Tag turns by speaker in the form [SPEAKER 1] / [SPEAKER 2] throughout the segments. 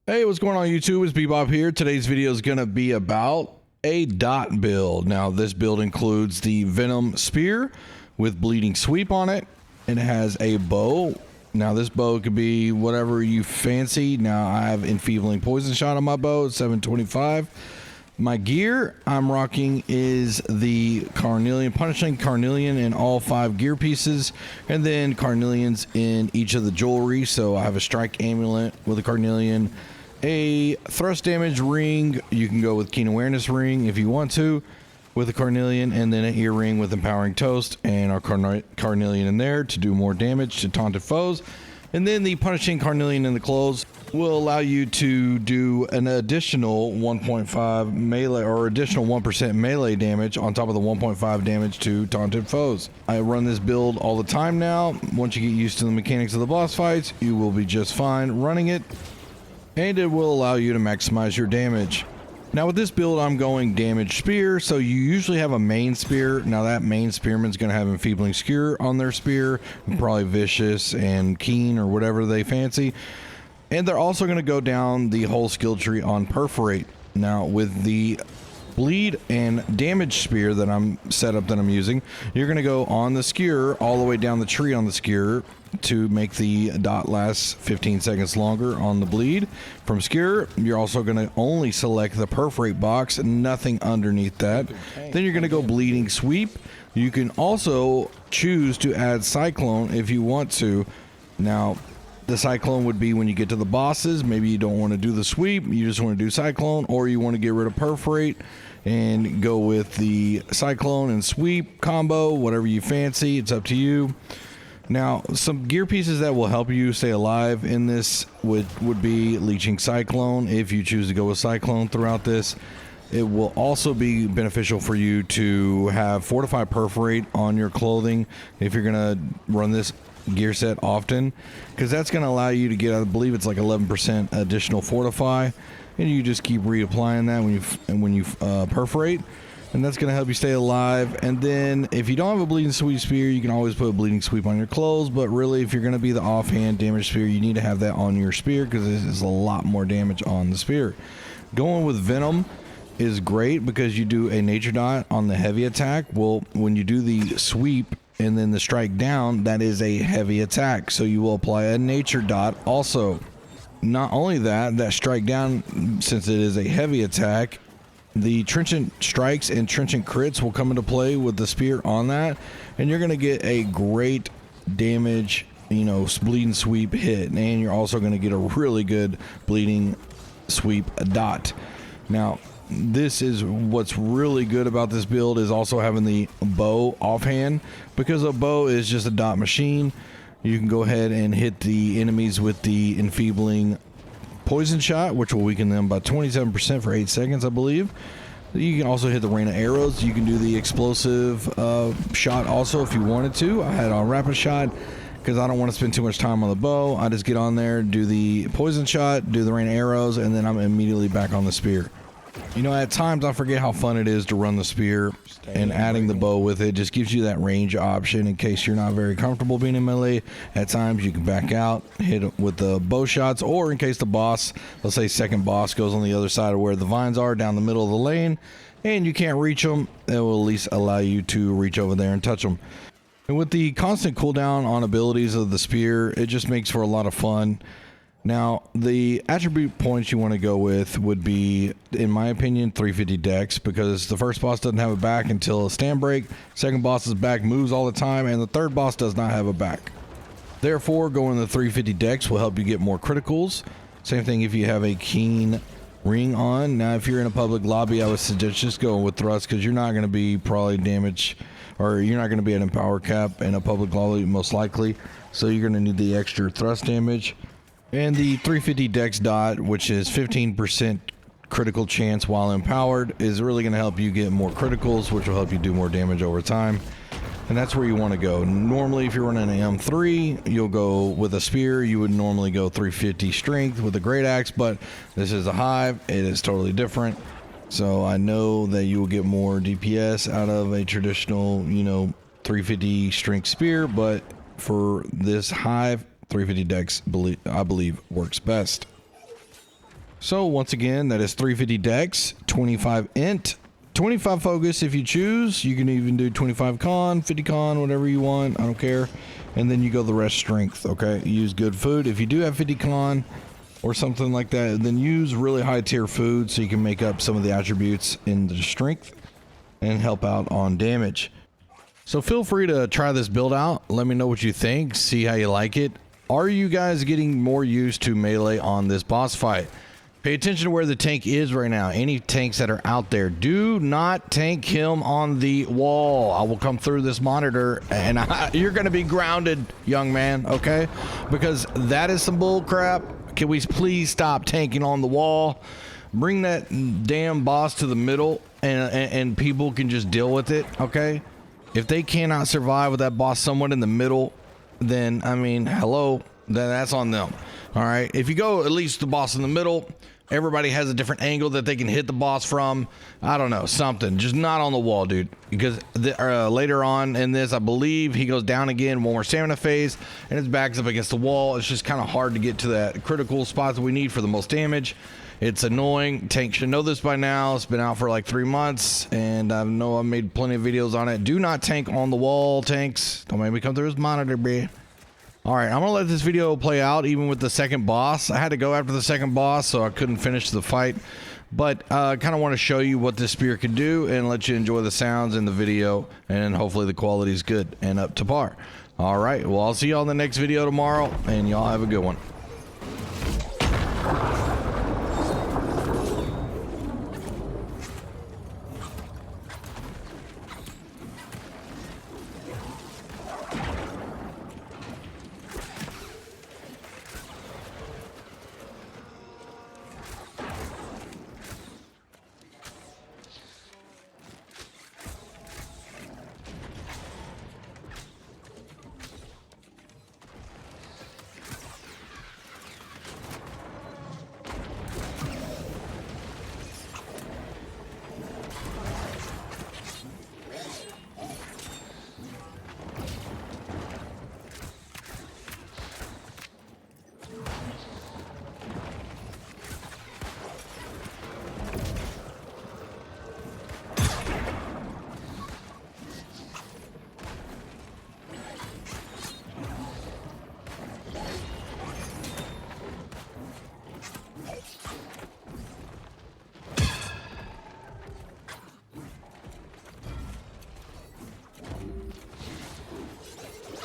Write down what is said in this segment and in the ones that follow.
[SPEAKER 1] Hey, what's going on YouTube? It's Bebop here. Today's video is going to be about a dot build. Now, this build includes the Venom Spear with Bleeding Sweep on it. And it has a bow. Now, this bow could be whatever you fancy. Now, I have Enfeebling Poison Shot on my bow at 725. My gear I'm rocking is the Carnelian, Punishing Carnelian in all 5 gear pieces, and then Carnelians in each of the jewelry. So I have a Strike Amulet with a Carnelian, a Thrust Damage Ring. You can go with Keen Awareness Ring if you want to, with a Carnelian, and then an earring with Empowering Toast and our Carnelian in there to do more damage to taunted foes. And then the Punishing Carnelian in the clothes will allow you to do an additional 1.5 melee or additional 1% melee damage on top of the 1.5 damage to taunted foes. I run this build all the time now. Once you get used to the mechanics of the boss fights, you will be just fine running it, and it will allow you to maximize your damage. Now with this build, I'm going damage spear, so you usually have a main spear. Now that main spearman's going to have Enfeebling Skewer on their spear, and probably Vicious and Keen or whatever they fancy. And they're also going to go down the whole skill tree on Perforate. Now with the bleed and damage spear that I'm using, you're going to go on the skewer all the way down the tree on the skewer to make the dot last 15 seconds longer on the bleed from skewer. You're also going to only select the Perforate box and nothing underneath that. Then you're going to go Bleeding Sweep. You can also choose to add Cyclone if you want to. Now the Cyclone would be when you get to the bosses. Maybe you don't want to do the sweep, you just want to do Cyclone, or you want to get rid of Perforate and go with the Cyclone and sweep combo, whatever you fancy. It's up to you. Now, some gear pieces that will help you stay alive in this would be Leeching Cyclone if you choose to go with Cyclone throughout this. It will also be beneficial for you to have Fortify Perforate on your clothing if you're going to run this gear set often, because that's going to allow you to get, I believe it's like 11% additional Fortify, and you just keep reapplying that when you perforate, and that's going to help you stay alive. And then if you don't have a Bleeding Sweep spear, you can always put a Bleeding Sweep on your clothes, but really if you're going to be the offhand damage spear, you need to have that on your spear because there's a lot more damage on the spear. Going with Venom is great because you do a nature dot on the heavy attack. Well, when you do the sweep and then the strike down, that is a heavy attack, so you will apply a nature dot also. Not only that strike down, since it is a heavy attack, the Trenchant Strikes and Trenchant Crits will come into play with the spear on that, and you're going to get a great damage, Bleeding Sweep hit, and you're also going to get a really good Bleeding Sweep dot. Now, this is what's really good about this build, is also having the bow offhand, because a bow is just a dot machine. You can go ahead and hit the enemies with the Enfeebling Poison Shot, which will weaken them by 27% for 8 seconds, I believe. You can also hit the Rain of Arrows. You can do the Explosive Shot also if you wanted to. I had on Rapid Shot because I don't want to spend too much time on the bow. I just get on there, do the Poison Shot, do the Rain of Arrows, and then I'm immediately back on the spear. At times I forget how fun it is to run the spear, and adding the bow with it just gives you that range option in case you're not very comfortable being in melee. At times you can back out, hit it with the bow shots, or in case the boss, let's say second boss, goes on the other side of where the vines are down the middle of the lane and you can't reach them, it will at least allow you to reach over there and touch them. And with the constant cooldown on abilities of the spear, it just makes for a lot of fun. Now, the attribute points you want to go with would be, in my opinion, 350 dex, because the first boss doesn't have a back until a stand break, second boss's back moves all the time, and the third boss does not have a back. Therefore, going the 350 dex will help you get more criticals. Same thing if you have a Keen ring on. Now, if you're in a public lobby, I would suggest just going with thrust, because you're not going to be probably damage, or you're not going to be at an empower cap in a public lobby most likely, so you're going to need the extra thrust damage. And the 350 dex dot, which is 15% critical chance while empowered, is really going to help you get more criticals, which will help you do more damage over time. And that's where you want to go. Normally, if you're running an M3, you'll go with a spear. You would normally go 350 strength with a great axe, but this is a hive. It is totally different. So I know that you will get more DPS out of a traditional, 350 strength spear, but for this hive, 350 dex, I believe, works best. So once again, that is 350 dex, 25 int, 25 focus if you choose. You can even do 25 con, 50 con, whatever you want. I don't care. And then you go the rest strength, okay? Use good food. If you do have 50 con or something like that, then use really high tier food so you can make up some of the attributes in the strength and help out on damage. So feel free to try this build out. Let me know what you think. See how you like it. Are you guys getting more used to melee on this boss fight? Pay attention to where the tank is right now. Any tanks that are out there, do not tank him on the wall. I will come through this monitor and you're going to be grounded, young man, okay? Because that is some bull crap. Can we please stop tanking on the wall? Bring that damn boss to the middle and people can just deal with it, okay? If they cannot survive with that boss somewhat in the middle, then, I mean, hello, then that's on them. All right, if you go at least the boss in the middle, everybody has a different angle that they can hit the boss from. I don't know, something, just not on the wall, dude. Because later on in this, I believe he goes down again, one more stamina phase, and his back's up against the wall. It's just kind of hard to get to that critical spot that we need for the most damage. It's annoying. Tank should know this by now. It's been out for like 3 months, and I know I made plenty of videos on it. Do not tank on the wall, tanks. Don't make me come through his monitor, bruh. All right, I'm gonna let this video play out even with the second boss. I had to go after the second boss, so I couldn't finish the fight. But kind of want to show you what this spear can do and let you enjoy the sounds in the video, and hopefully the quality is good and up to par. All right, well, I'll see y'all in the next video tomorrow, and y'all have a good one.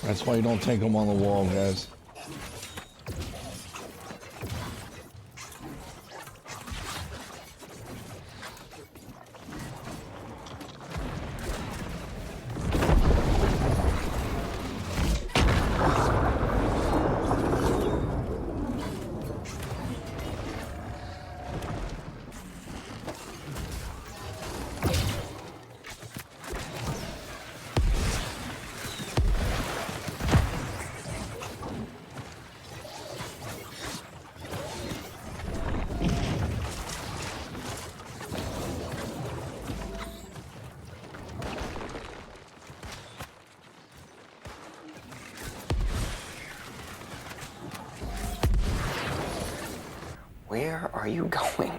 [SPEAKER 1] That's why you don't tank them on the wall, guys.
[SPEAKER 2] Where are you going?